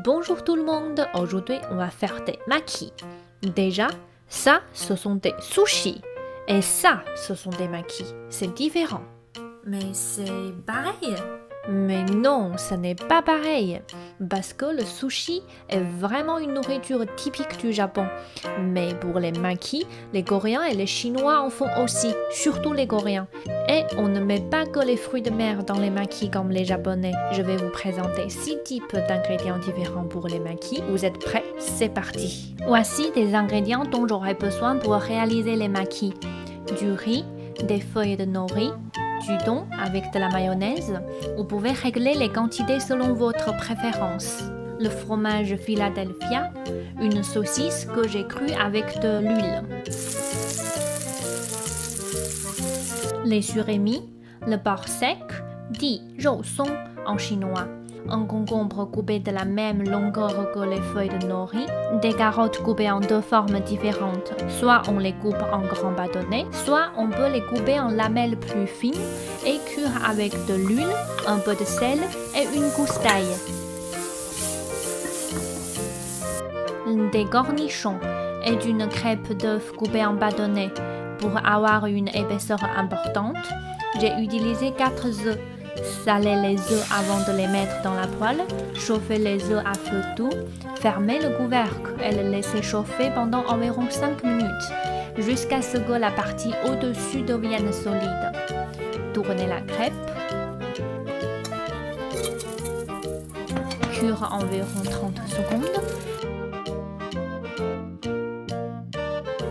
Bonjour tout le monde, aujourd'hui on va faire des makis. Déjà, ça ce sont des sushis et ça ce sont des makis. C'est différent. Mais c'est pareil. Mais non, ce n'est pas pareil. Parce que le sushi est vraiment une nourriture typique du Japon. Mais pour les makis, les Coréens et les Chinois en font aussi, surtout les Coréens. Et on ne met pas que les fruits de mer dans les makis comme les Japonais. Je vais vous présenter 6 types d'ingrédients différents pour les makis. Vous êtes prêts? C'est parti. Voici des ingrédients dont j'aurai besoin pour réaliser les makis. Du riz, des feuilles de nori, du thon avec de la mayonnaise. Vous pouvez régler les quantités selon votre préférence. Le fromage Philadelphia, une saucisse que j'ai crue avec de l'huile. Les surémis, le porc sec, dit rou song en chinois. Un concombre coupé de la même longueur que les feuilles de nori, des carottes coupées en 2 formes différentes. Soit on les coupe en grands bâtonnets, soit on peut les couper en lamelles plus fines et cuire avec de l'huile, un peu de sel et une gousse d'ail. Des cornichons et d'une crêpe d'œuf coupée en bâtonnets. Pour avoir une épaisseur importante, j'ai utilisé 4 œufs. Saler les œufs avant de les mettre dans la poêle, chauffer les œufs à feu doux, fermer le couvercle et le laisser chauffer pendant environ 5 minutes, jusqu'à ce que la partie au-dessus devienne solide. Tournez la crêpe, cuire environ 30 secondes,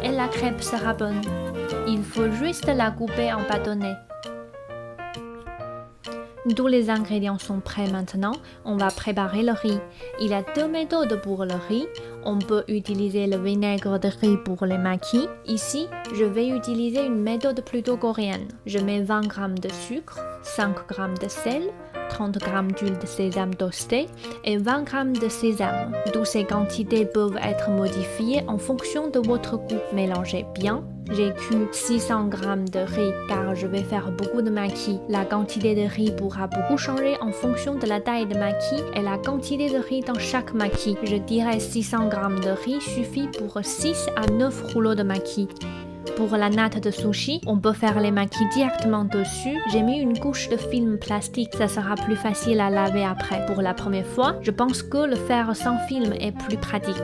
et la crêpe sera bonne. Il faut juste la couper en bâtonnets. Tous les ingrédients sont prêts maintenant, on va préparer le riz. Il y a 2 méthodes pour le riz. On peut utiliser le vinaigre de riz pour les makis. Ici, je vais utiliser une méthode plutôt coréenne. Je mets 20 g de sucre, 5 g de sel, 30 g d'huile de sésame toastée et 20 g de sésame. Toutes ces quantités peuvent être modifiées en fonction de votre goût. Mélangez bien. J'ai cuit 600 g de riz car je vais faire beaucoup de makis. La quantité de riz pourra beaucoup changer en fonction de la taille de makis et la quantité de riz dans chaque makis. Je dirais 600 g de riz suffit pour 6 à 9 rouleaux de makis. Pour la natte de sushi, on peut faire les makis directement dessus. J'ai mis une couche de film plastique, ça sera plus facile à laver après. Pour la première fois, je pense que le faire sans film est plus pratique.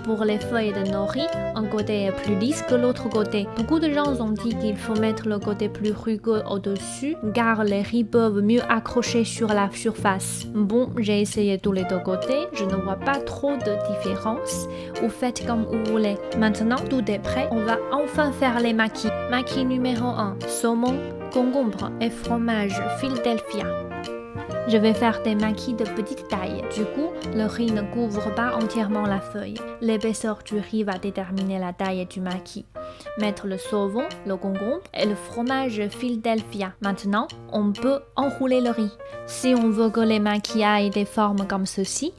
Pour les feuilles de nori, un côté est plus lisse que l'autre côté. Beaucoup de gens ont dit qu'il faut mettre le côté plus rugueux au-dessus, car les riz peuvent mieux accrocher sur la surface. Bon, j'ai essayé tous les 2 côtés, je ne vois pas trop de différence. Vous faites comme vous voulez. Maintenant, tout est prêt, on va enfin faire les makis. Maki numéro 1, saumon, concombre et fromage Philadelphia. Je vais faire des makis de petite taille. Du coup, le riz ne couvre pas entièrement la feuille. L'épaisseur du riz va déterminer la taille du maki. Mettre le saumon, le concombre et le fromage Philadelphia. Maintenant, on peut enrouler le riz. Si on veut que les makis aient des formes comme ceci,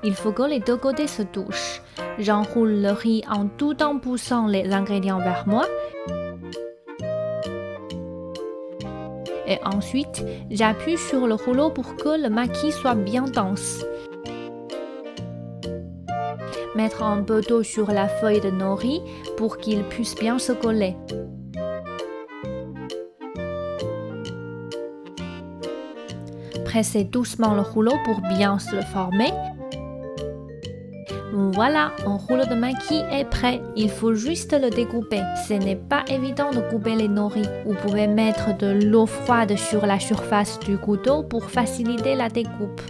il faut que les 2 côtés se touchent. J'enroule le riz en tout en poussant les ingrédients vers moi. Et ensuite, j'appuie sur le rouleau pour que le maki soit bien dense. Mettre un peu d'eau sur la feuille de nori pour qu'il puisse bien se coller. Pressez doucement le rouleau pour bien se le former. Voilà, un rouleau de maki est prêt. Il faut juste le découper. Ce n'est pas évident de couper les nori. Vous pouvez mettre de l'eau froide sur la surface du couteau pour faciliter la découpe.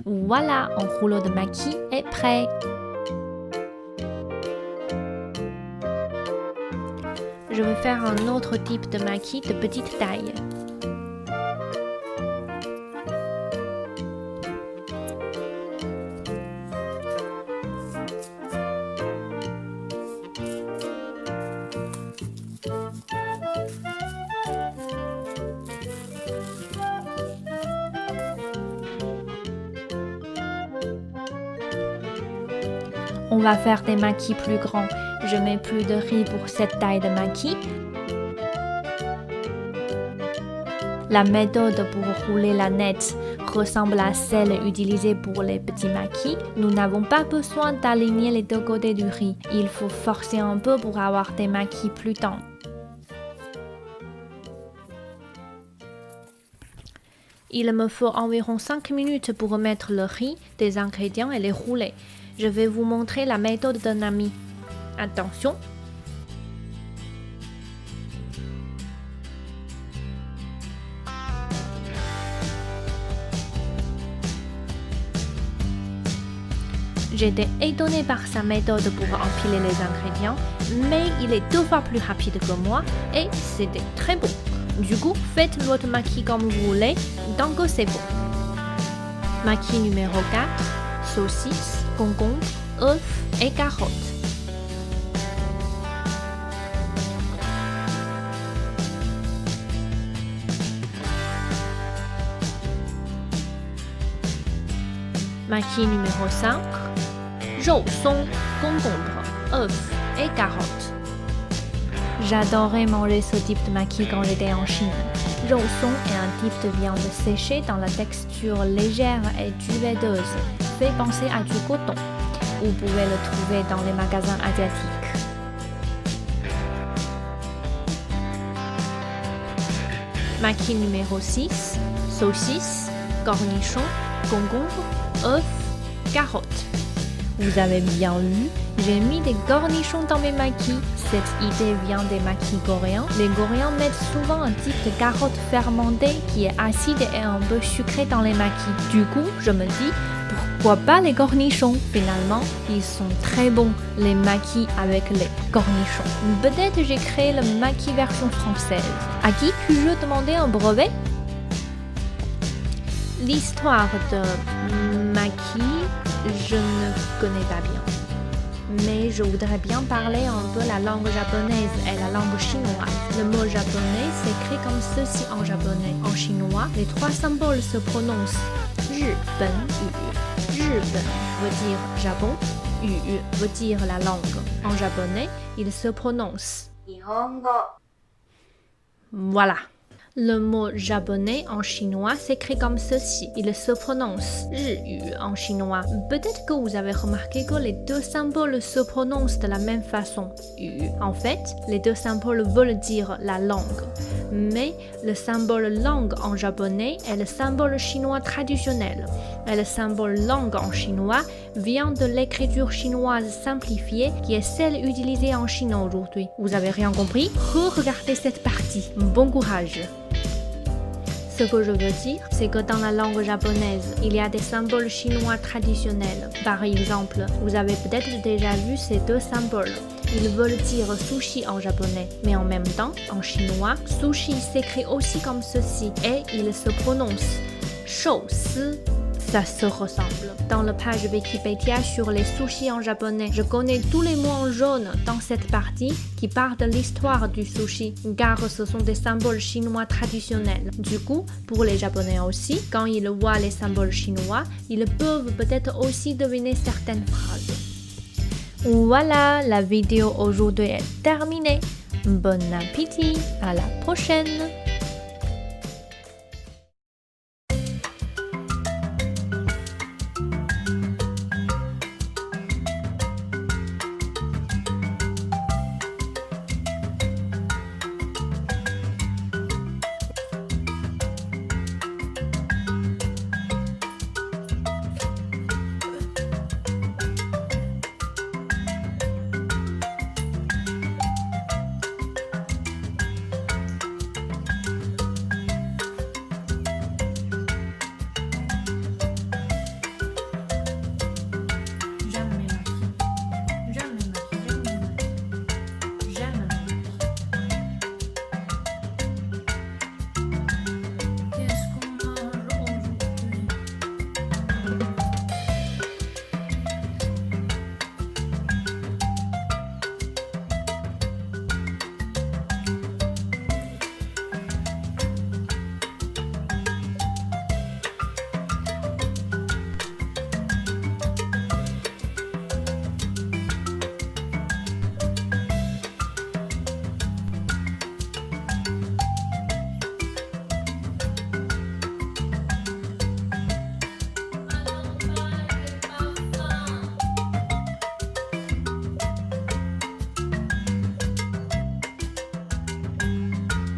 Voilà, un rouleau de maki est prêt. Je vais faire un autre type de maki de petite taille. On va faire des makis plus grands. Je mets plus de riz pour cette taille de maki. La méthode pour rouler la nette ressemble à celle utilisée pour les petits maquis. Nous n'avons pas besoin d'aligner les deux côtés du riz. Il faut forcer un peu pour avoir des maquis plus tendres. Il me faut environ 5 minutes pour mettre le riz, des ingrédients et les rouler. Je vais vous montrer la méthode d'un ami. Attention! J'étais étonnée par sa méthode pour empiler les ingrédients, mais il est 2 fois plus rapide que moi et c'était très bon. Du coup, faites votre maquis comme vous voulez, tant que c'est bon. Maquis numéro 4, saucisses, concombres, œufs et carottes. Maquis numéro 5, 肉松, concombre, œufs et carottes. J'adorais manger ce type de maquis quand j'étais en Chine. 肉松 est un type de viande séchée dont la texture légère et duvetteuse fait penser à du coton. Vous pouvez le trouver dans les magasins asiatiques. Maquis numéro 6, saucisses, cornichons, concombres, œufs, carottes. Vous avez bien lu, j'ai mis des cornichons dans mes maquis. Cette idée vient des maquis coréens. Les Coréens mettent souvent un type de carotte fermentée qui est acide et un peu sucré dans les maquis. Du coup, je me dis, pourquoi pas les cornichons? Finalement, ils sont très bons, les maquis avec les cornichons. Peut-être j'ai créé le maquis version française. À qui puis-je demander un brevet? L'histoire de maquis, je ne connais pas bien. Mais je voudrais bien parler un peu la langue japonaise et la langue chinoise. Le mot japonais s'écrit comme ceci en japonais. En chinois, les 3 symboles se prononcent日本语.日本veut dire Japon, 语 veut dire la langue. En japonais, il se prononce Nihongo. Voilà. Le mot japonais en chinois s'écrit comme ceci. Il se prononce日语 en chinois. Peut-être que vous avez remarqué que les 2 symboles se prononcent de la même façon. Yu. En fait, les 2 symboles veulent dire la langue. Mais le symbole langue en japonais est le symbole chinois traditionnel. Et le symbole langue en chinois vient de l'écriture chinoise simplifiée qui est celle utilisée en Chine aujourd'hui. Vous avez rien compris? Regardez cette partie. Bon courage! Ce que je veux dire, c'est que dans la langue japonaise, il y a des symboles chinois traditionnels. Par exemple, vous avez peut-être déjà vu ces 2 symboles. Ils veulent dire sushi en japonais, mais en même temps, en chinois, sushi s'écrit aussi comme ceci et il se prononce 寿司. Ça se ressemble. Dans la page Wikipédia sur les sushis en japonais, je connais tous les mots en jaune dans cette partie qui parle de l'histoire du sushi, car ce sont des symboles chinois traditionnels. Du coup, pour les japonais aussi, quand ils voient les symboles chinois, ils peuvent peut-être aussi deviner certaines phrases. Voilà, la vidéo aujourd'hui est terminée. Bon appétit, à la prochaine!